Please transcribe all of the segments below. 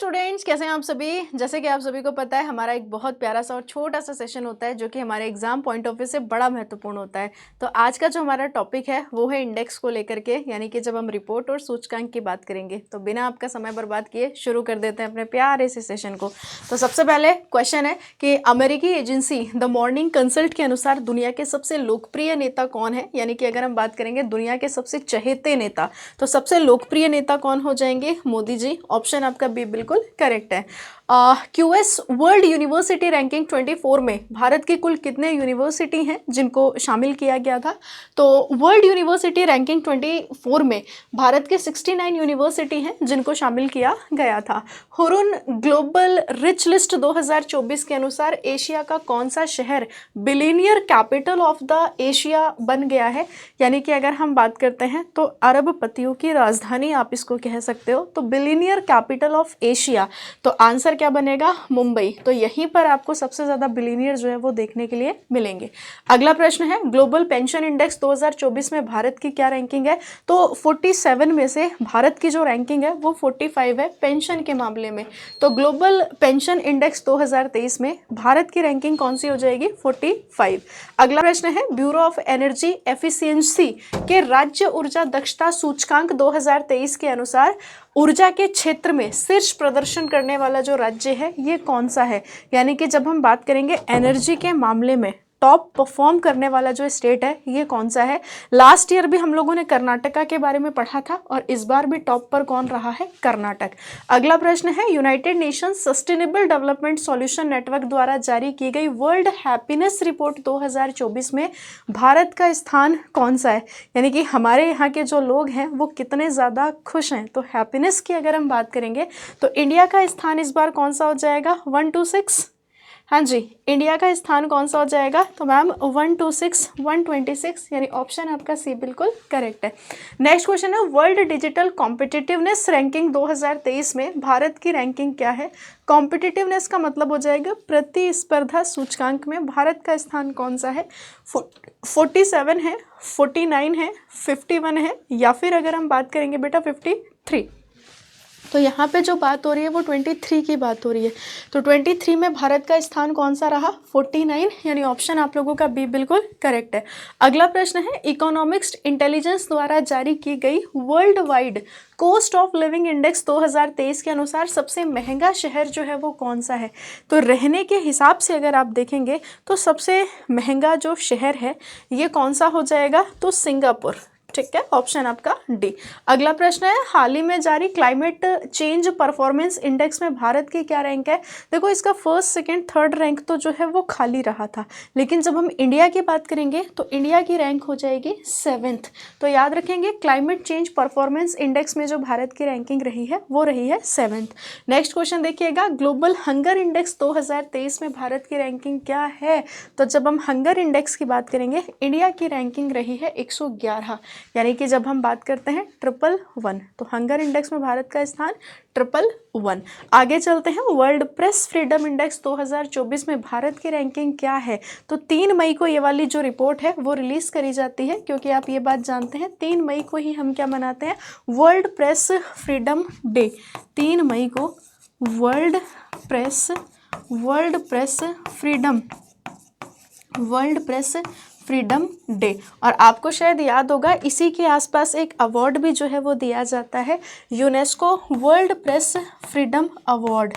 Students, कैसे हैं आप सभी। जैसे कि आप सभी को पता है, हमारा एक बहुत प्यारा सा और छोटा सा सेशन होता है जो कि हमारे एग्जाम पॉइंट ऑफ व्यू से बड़ा महत्वपूर्ण होता है। तो आज का जो हमारा टॉपिक है वो है इंडेक्स को लेकर के, यानी कि जब हम रिपोर्ट और सूचकांक की बात करेंगे। तो बिना आपका समय बर्बाद किए शुरू कर देते हैं अपने प्यारे से सेशन को। तो सबसे पहले क्वेश्चन है कि अमेरिकी एजेंसी द मॉर्निंग कंसल्ट के अनुसार दुनिया के सबसे लोकप्रिय नेता कौन है। यानी कि अगर हम बात करेंगे दुनिया के सबसे चहेते नेता, तो सबसे लोकप्रिय नेता कौन हो जाएंगे? मोदी जी। ऑप्शन आपका बी बिल्कुल करेक्ट है। क्यूएस वर्ल्ड यूनिवर्सिटी रैंकिंग 24 में भारत की कुल कितने यूनिवर्सिटी हैं जिनको शामिल किया गया था? तो वर्ल्ड यूनिवर्सिटी रैंकिंग 24 में भारत के 69 यूनिवर्सिटी हैं जिनको शामिल किया गया था। हुरुन ग्लोबल रिच लिस्ट 2024 के अनुसार एशिया का कौन सा शहर billionaire capital of the Asia बन गया है? यानी कि अगर हम बात करते हैं तो अरबपतियों की राजधानी आप इसको कह सकते हो। तो बिलियनियर कैपिटल ऑफ एशिया, तो आंसर क्या बनेगा? मुंबई। तो यहीं पर आपको सबसे ज़्यादा बिलियनियर जो है वो देखने के लिए मिलेंगे। अगला प्रश्न है, ग्लोबल पेंशन इंडेक्स 2024 में भारत की क्या रैंकिंग है? तो 47 में से भारत की जो रैंकिंग है वो 45 है पेंशन के मामले में। तो ग्लोबल पेंशन इंडेक्स 2023 में भारत की रैंकिंग कौन सी हो जाएगी? 45। अगला प्रश्न है, ब्यूरो ऑफ एनर्जी एफिशिएंसी के राज्य ऊर्जा दक्षता सूचकांक 2023 के अनुसार ऊर्जा के क्षेत्र में शीर्ष प्रदर्शन करने वाला जो राज्य है ये कौन सा है? यानी कि जब हम बात करेंगे एनर्जी के मामले में टॉप परफॉर्म करने वाला जो स्टेट है ये कौन सा है? लास्ट ईयर भी हम लोगों ने कर्नाटका के बारे में पढ़ा था और इस बार भी टॉप पर कौन रहा है? कर्नाटक। अगला प्रश्न है, United nation sustainable development solution network द्वारा जारी की गई वर्ल्ड हैप्पीनेस रिपोर्ट 2024 में भारत का स्थान कौन सा है? यानी कि हमारे यहाँ के जो लोग हैं वो कितने ज़्यादा खुश हैं। तो हैप्पीनेस की अगर हम बात करेंगे तो इंडिया का स्थान इस बार कौन सा हो जाएगा? 126। हाँ जी, इंडिया का स्थान कौन सा हो जाएगा? तो मैम 126, 126, यानी ऑप्शन आपका सी बिल्कुल करेक्ट है। नेक्स्ट क्वेश्चन है, वर्ल्ड डिजिटल कॉम्पिटिटिवनेस रैंकिंग 2023 में भारत की रैंकिंग क्या है? कॉम्पिटिटिवनेस का मतलब हो जाएगा प्रतिस्पर्धा सूचकांक में भारत का स्थान कौन सा है? 47 है, 49 है, 51 है, या फिर अगर हम बात करेंगे बेटा 53। तो यहाँ पे जो बात हो रही है वो 23 की बात हो रही है। तो 23 में भारत का स्थान कौन सा रहा? 49, यानी ऑप्शन आप लोगों का बी बिल्कुल करेक्ट है। अगला प्रश्न है, इकोनॉमिक्स इंटेलिजेंस द्वारा जारी की गई world wide cost of living index 2023 के अनुसार सबसे महंगा शहर जो है वो कौन सा है? तो रहने के हिसाब से अगर आप देखेंगे तो सबसे महंगा जो शहर है ये कौन सा हो जाएगा? तो सिंगापुर। ठीक है, ऑप्शन आपका डी। अगला प्रश्न है, हाल ही में जारी क्लाइमेट चेंज परफॉर्मेंस इंडेक्स में भारत की क्या रैंक है? देखो इसका फर्स्ट सेकंड थर्ड रैंक तो जो है वो खाली रहा था, लेकिन जब हम इंडिया की बात करेंगे तो इंडिया की रैंक हो जाएगी 7th। तो याद रखेंगे क्लाइमेट चेंज परफॉर्मेंस इंडेक्स में जो भारत की रैंकिंग रही है वो रही है 7th। नेक्स्ट क्वेश्चन देखिएगा, ग्लोबल हंगर इंडेक्स 2023 में भारत की रैंकिंग क्या है? तो जब हम हंगर इंडेक्स की बात करेंगे इंडिया की रैंकिंग रही है 111, यानी कि जब हम बात करते हैं 111, तो हंगर इंडेक्स में भारत का स्थान 111। आगे चलते हैं, वर्ल्ड प्रेस फ्रीडम इंडेक्स 2024 में भारत की रैंकिंग क्या है? तो 3 मई को ये वाली जो रिपोर्ट है वो रिलीज करी जाती है, क्योंकि आप ये बात जानते हैं 3 मई को ही हम क्या मनाते हैं? World press freedom day. 3 मई को वर्ल्ड प्रेस फ्रीडम डे। और आपको शायद याद होगा इसी के आसपास एक अवार्ड भी जो है वो दिया जाता है, UNESCO world press freedom award.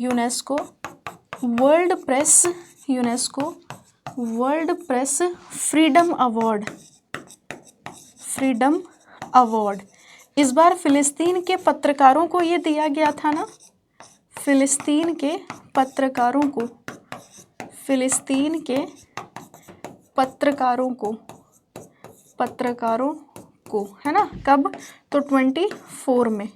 UNESCO world press freedom award. इस बार फिलिस्तीन के पत्रकारों को ये दिया गया था ना, फिलिस्तीन के पत्रकारों को है ना, कब? तो 24 में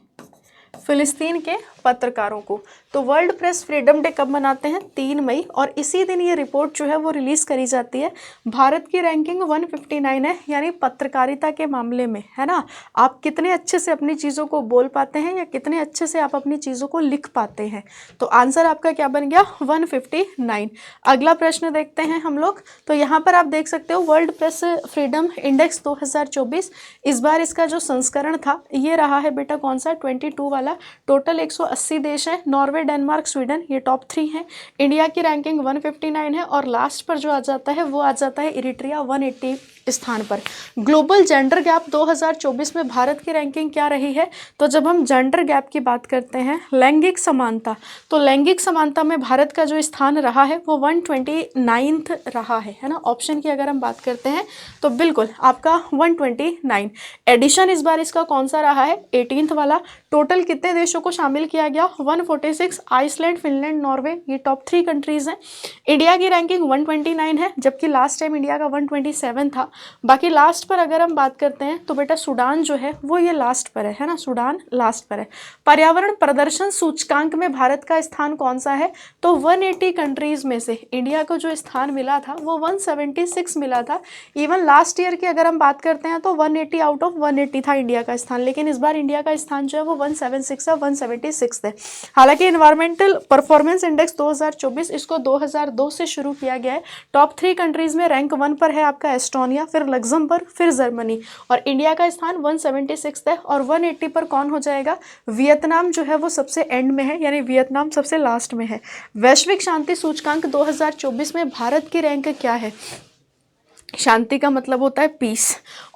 फिलिस्तीन के पत्रकारों को। तो वर्ल्ड प्रेस फ्रीडम डे कब मनाते हैं? 3 मई। और इसी दिन ये रिपोर्ट जो है वो रिलीज करी जाती है। भारत की रैंकिंग 159 है, यानी पत्रकारिता के मामले में, है ना। आप कितने अच्छे से अपनी चीज़ों को बोल पाते हैं या कितने अच्छे से आप अपनी चीज़ों को लिख पाते हैं। तो आंसर आपका क्या बन गया? 159। अगला प्रश्न देखते हैं हम लोग। तो यहाँ पर आप देख सकते हो वर्ल्ड प्रेस फ्रीडम इंडेक्स 2024, इस बार इसका जो संस्करण था ये रहा है बेटा कौन सा? 22 वाला। टोटल 180 80 देश हैं, नॉर्वे, डेनमार्क, स्वीडन, ये टॉप 3 हैं। इंडिया की रैंकिंग 159 है और लास्ट पर जो आ जाता है वो आ जाता है इरिट्रिया 180 स्थान पर। ग्लोबल जेंडर गैप 2024 में भारत की रैंकिंग क्या रही है? तो जब हम जेंडर गैप की बात करते हैं, लैंगिक समानता, तो लैंगिक समानता में भारत का जो स्थान रहा है वो 129th रहा है ना। ऑप्शन की अगर हम बात करते हैं तो बिल्कुल आपका 129। एडिशन इस बार इसका कौन सा रहा है? 18th वाला। टोटल कितने देशों को शामिल किया गया? 146। आइसलैंड, फिनलैंड, नॉर्वे, ये टॉप 3 कंट्रीज हैं। इंडिया की रैंकिंग 129 है, जबकि लास्ट टाइम इंडिया का 127 था। बाकी लास्ट पर अगर हम बात करते हैं तो बेटा सूडान जो है वो ये लास्ट पर है ना, सूडान लास्ट पर है। पर्यावरण प्रदर्शन सूचकांक में भारत का स्थान कौन सा है? तो 180 कंट्रीज में से इंडिया को जो स्थान मिला था वो 176 मिला था। इवन लास्ट ईयर की अगर हम बात करते हैं तो 180 आउट ऑफ 180 था इंडिया का स्थान, लेकिन इस बार इंडिया का स्थान जो है वो 176 है, 176 है। हालांकि एनवायरमेंटल परफॉर्मेंस इंडेक्स 2024 इसको 2002 से शुरू किया गया है। टॉप 3 कंट्रीज में रैंक 1 पर है आपका एस्टोनिया, फिर लग्जमबर्ग, फिर जर्मनी, और इंडिया का स्थान 176 है। और 180 पर कौन हो जाएगा? वियतनाम जो है वो सबसे एंड में है, यानी वियतनाम सबसे लास्ट में है। वैश्विक शांति सूचकांक 2024 में भारत की रैंक क्या है? शांति का मतलब होता है पीस,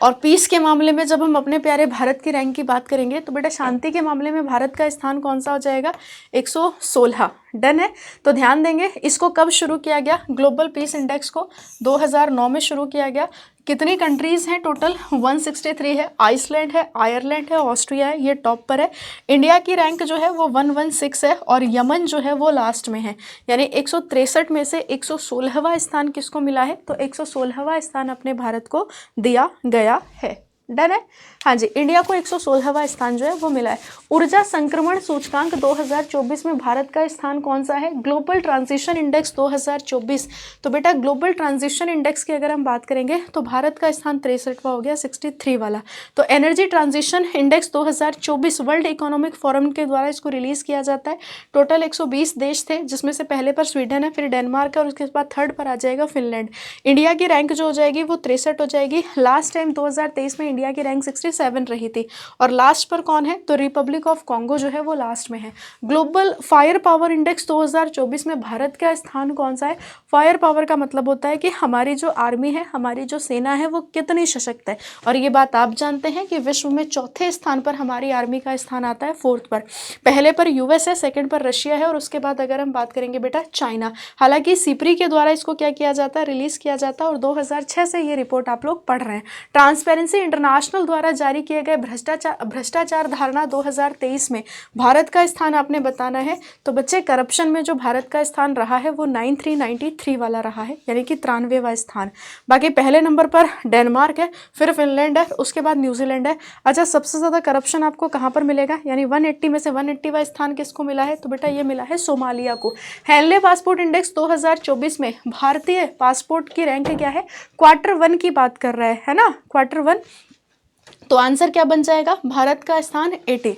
और पीस के मामले में जब हम अपने प्यारे भारत की रैंक की बात करेंगे तो बेटा शांति के मामले में भारत का स्थान कौन सा हो जाएगा? 116। डन है। तो ध्यान देंगे इसको कब शुरू किया गया? ग्लोबल पीस इंडेक्स को 2009 में शुरू किया गया। कितनी कंट्रीज हैं टोटल? 163 है। आइसलैंड है, आयरलैंड है, ऑस्ट्रिया है, ये टॉप पर है। इंडिया की रैंक जो है वो 116 है और यमन जो है वो लास्ट में है, यानी 163 में से 116वां स्थान किसको मिला है? तो 116वां स्थान अपने भारत को दिया गया है। डन है। हाँ जी, इंडिया को 116वां स्थान जो है वो मिला है। ऊर्जा संक्रमण सूचकांक 2024 में भारत का स्थान कौन सा है? Global transition index 2024। तो बेटा ग्लोबल ट्रांजिशन इंडेक्स की अगर हम बात करेंगे तो भारत का स्थान 63वां हो गया, 63 वाला। तो energy transition index 2024 world economic forum के द्वारा इसको रिलीज किया जाता है। टोटल 120 देश थे, जिसमें से पहले पर स्वीडन है, फिर डेनमार्क है और उसके बाद थर्ड पर आ जाएगा फिनलैंड। इंडिया की रैंक जो हो जाएगी वो 63 हो जाएगी। लास्ट टाइम 2023 में इंडिया की रैंक 67 रही थी। और लास्ट पर कौन है? तो रिपब्लिक ऑफ कॉन्गो जो है वो लास्ट में है। ग्लोबल फायर पावर इंडेक्स 2024 में भारत का स्थान कौन सा है? फायर पावर का मतलब होता है कि हमारी जो आर्मी है, हमारी जो सेना है वो कितनी सशक्त है। और ये बात आप जानते हैं कि विश्व में चौथे स्थान पर हमारी आर्मी का स्थान आता है, 4th पर। पहले पर यूएस है, सेकंड पर रशिया है और उसके बाद अगर हम बात करेंगे बेटा चाइना। हालांकि सिप्री के द्वारा इसको क्या किया जाता है? रिलीज किया जाता है और 2006 से ये रिपोर्ट आप लोग पढ़ रहे हैं। ट्रांसपेरेंसी इंटरनेशनल द्वारा जारी किए गए भ्रष्टाचार धारणा 2023 में भारत का स्थान आपने बताना है। तो बच्चे करप्शन में जो भारत का स्थान रहा है वो 9393 वाला रहा है, यानी कि 93वां स्थान। बाकी पहले नंबर पर डेनमार्क है, फिर फिनलैंड है, उसके बाद न्यूजीलैंड है। अच्छा, सबसे ज़्यादा करप्शन आपको कहाँ पर मिलेगा? यानी 180 में से 180वां स्थान किसको मिला है? तो बेटा ये मिला है सोमालिया को। हेनले पासपोर्ट इंडेक्स 2024 में भारतीय पासपोर्ट की रैंक क्या है? क्वार्टर 1 की बात कर रहा है ना, क्वार्टर 1। तो आंसर क्या बन जाएगा? भारत का स्थान 80।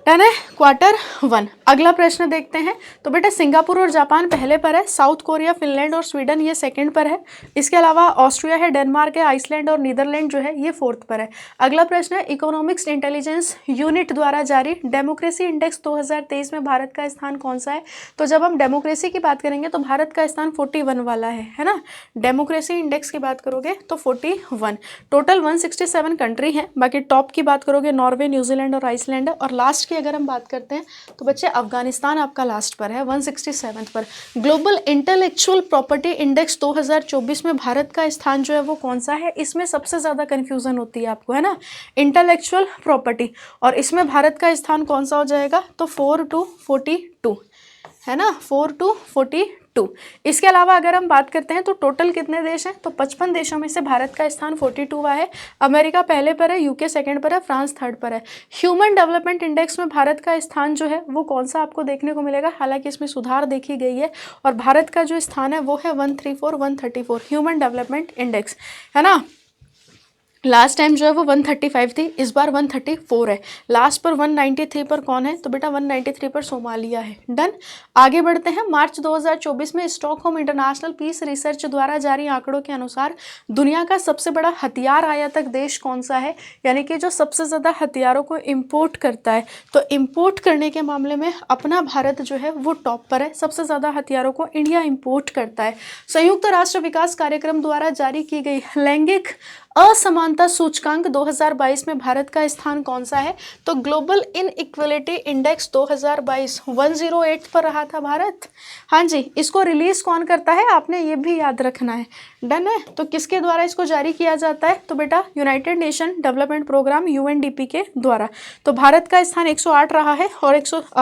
डन है, क्वार्टर 1। अगला प्रश्न देखते हैं। तो बेटा सिंगापुर और जापान पहले पर है, साउथ कोरिया, फिनलैंड और स्वीडन ये सेकंड पर है। इसके अलावा ऑस्ट्रिया है, डेनमार्क है, आइसलैंड और नीदरलैंड जो है ये 4th पर है। अगला प्रश्न है, इकोनॉमिक्स इंटेलिजेंस यूनिट द्वारा जारी डेमोक्रेसी इंडेक्स 2023 में भारत का स्थान कौन सा है? तो जब हम डेमोक्रेसी की बात करेंगे तो भारत का स्थान 41 वाला है ना। डेमोक्रेसी इंडेक्स की बात करोगे तो 41। टोटल 167 कंट्री है। बाकी टॉप की बात करोगे नॉर्वे, न्यूजीलैंड और आइसलैंड है। और लास्ट की अगर हम बात करते हैं तो बच्चे अफगानिस्तान आपका लास्ट पर है, 167 पर। ग्लोबल इंटेलेक्चुअल प्रॉपर्टी इंडेक्स 2024 में भारत का स्थान जो है वो कौन सा है? इसमें सबसे ज़्यादा कन्फ्यूजन होती है आपको, है ना, इंटेलेक्चुअल प्रॉपर्टी। और इसमें भारत का स्थान कौन सा हो जाएगा? तो 4 to 42 है ना, 4 to 42। इसके अलावा अगर हम बात करते हैं तो टोटल कितने देश हैं? तो 55 देशों में से भारत का स्थान 42वां है। अमेरिका पहले पर है, यूके सेकंड पर है, फ्रांस थर्ड पर है। ह्यूमन डेवलपमेंट इंडेक्स में भारत का स्थान जो है वो कौन सा आपको देखने को मिलेगा? हालांकि इसमें सुधार देखी गई है और भारत का जो स्थान है वो है 134 134 ह्यूमन डेवलपमेंट इंडेक्स, है ना। लास्ट टाइम जो है वो 135 थी, इस बार 134 है। लास्ट पर 193 पर कौन है? तो बेटा 193 पर सोमालिया है। डन। आगे बढ़ते हैं। मार्च 2024 में स्टॉकहोम इंटरनेशनल पीस रिसर्च द्वारा जारी आंकड़ों के अनुसार दुनिया का सबसे बड़ा हथियार आयातक देश कौन सा है, यानी कि जो सबसे ज़्यादा हथियारों को इम्पोर्ट करता है। तो इम्पोर्ट करने के मामले में अपना भारत जो है वो टॉप पर है, सबसे ज़्यादा हथियारों को इंडिया इम्पोर्ट करता है। संयुक्त राष्ट्र विकास कार्यक्रम द्वारा जारी की गई लैंगिक असमानता सूचकांक 2022 में भारत का स्थान कौन सा है? तो ग्लोबल इनइक्वलिटी इंडेक्स 2022 108 पर रहा था भारत। हाँ जी, इसको रिलीज कौन करता है आपने ये भी याद रखना है। डन है। तो किसके द्वारा इसको जारी किया जाता है? तो बेटा United Nation Development Programme UNDP के द्वारा। तो भारत का स्थान 108 रहा है और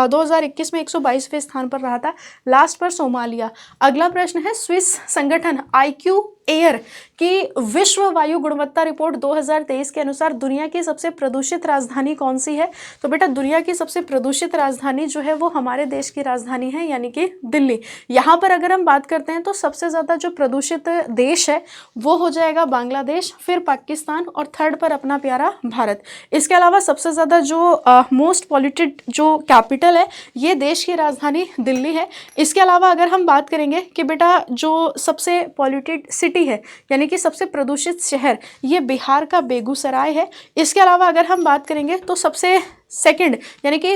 2021 में 122वें स्थान पर रहा था। लास्ट पर सोमालिया। अगला प्रश्न है, स्विस संगठन IQ एयर की विश्व वायु गुणवत्ता रिपोर्ट 2023 के अनुसार दुनिया की सबसे प्रदूषित राजधानी कौन सी है? तो बेटा दुनिया की सबसे प्रदूषित राजधानी जो है वो हमारे देश की राजधानी है, यानी कि दिल्ली। यहाँ पर अगर हम बात करते हैं तो सबसे ज़्यादा जो प्रदूषित देश है वो हो जाएगा बांग्लादेश, फिर पाकिस्तान और थर्ड पर अपना प्यारा भारत। इसके अलावा सबसे ज़्यादा जो मोस्ट पॉल्यूटेड जो कैपिटल है ये देश की राजधानी दिल्ली है। इसके अलावा अगर हम बात करेंगे कि बेटा जो सबसे पॉल्यूटेड सिटी है यानी कि सबसे प्रदूषित शहर ये बिहार का बेगूसराय है। इसके अलावा अगर हम बात करेंगे तो सबसे सेकंड यानी कि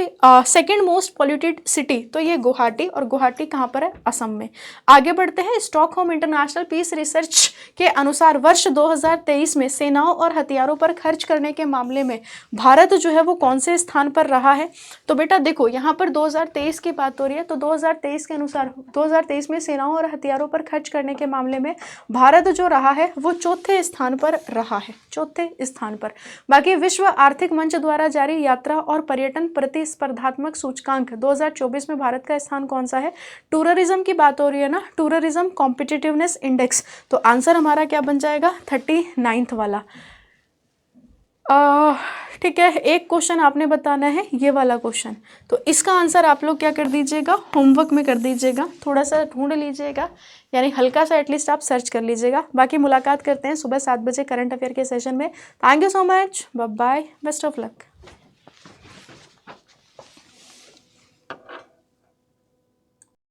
सेकंड मोस्ट पॉल्यूटेड सिटी तो ये गुवाहाटी, और गुवाहाटी कहाँ पर है? असम में। आगे बढ़ते हैं। स्टॉकहोम इंटरनेशनल पीस रिसर्च के अनुसार वर्ष 2023 में सेनाओं और हथियारों पर खर्च करने के मामले में भारत जो है वो कौन से स्थान पर रहा है? तो बेटा देखो यहाँ पर 2023 की बात हो रही है, तो 2023 के अनुसार 2023 में सेनाओं और हथियारों पर खर्च करने के मामले में भारत जो रहा है वो चौथे स्थान पर रहा है, चौथे स्थान पर। बाकी विश्व आर्थिक मंच द्वारा जारी यात्रा और पर्यटन प्रतिस्पर्धात्मक सूचकांक 2024 में भारत का स्थान कौन सा है? टूरिज्म की बात हो रही है ना, टूरिज्म कॉम्पिटिटिवनेस इंडेक्स। तो आंसर हमारा क्या बन जाएगा? 39 वाला। ठीक है, एक क्वेश्चन आपने बताना है, ये वाला क्वेश्चन। तो इसका आंसर आप लोग क्या कर दीजिएगा? होमवर्क में कर दीजिएगा, थोड़ा सा ढूंढ लीजिएगा, यानी हल्का सा एटलीस्ट आप सर्च कर लीजिएगा। बाकी मुलाकात करते हैं सुबह 7 बजे करंट अफेयर के सेशन में। Thank you so much, bye bye, best of luck.